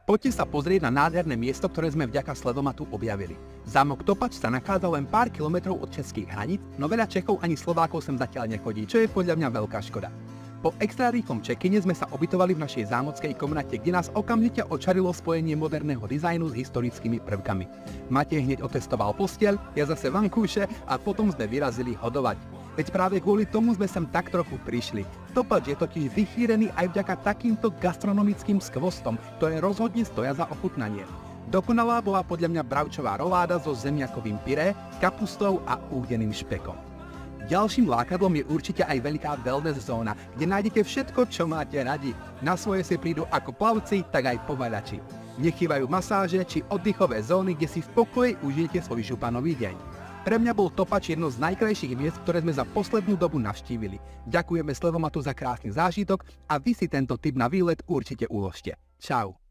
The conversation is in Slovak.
Poďte sa pozrieť na nádherné miesto, ktoré sme vďaka Sledomatu objavili. Zámok Topač sa nachádza len pár kilometrov od českých hraníc, no veľa Čechov ani Slovákov sem zatiaľ nechodí, čo je podľa mňa veľká škoda. Po extra rýchlom check-ine sme sa ubytovali v našej zámockej komnate, kde nás okamžite očarilo spojenie moderného dizajnu s historickými prvkami. Matej hneď otestoval posteľ, ja zase vankúše a potom sme vyrazili hodovať. Veď práve kvôli tomu sme sem tak trochu prišli. Topač je totiž vychýrený aj vďaka takýmto gastronomickým skvostom, ktoré rozhodne stoja za ochutnanie. Dokonalá bola podľa mňa bravčová roláda so zemiakovým pyré, kapustou a údeným špekom. Ďalším lákadlom je určite aj veľká wellness zóna, kde nájdete všetko, čo máte radi. Na svoje si prídu ako plavci, tak aj povaľači. Nechýbajú masáže či oddychové zóny, kde si v pokoji užijete svoj županový deň. Pre mňa bol Topač jedno z najkrajších miest, ktoré sme za poslednú dobu navštívili. Ďakujeme Sledomatu za krásny zážitok a vy si tento tip na výlet určite uložte. Čau.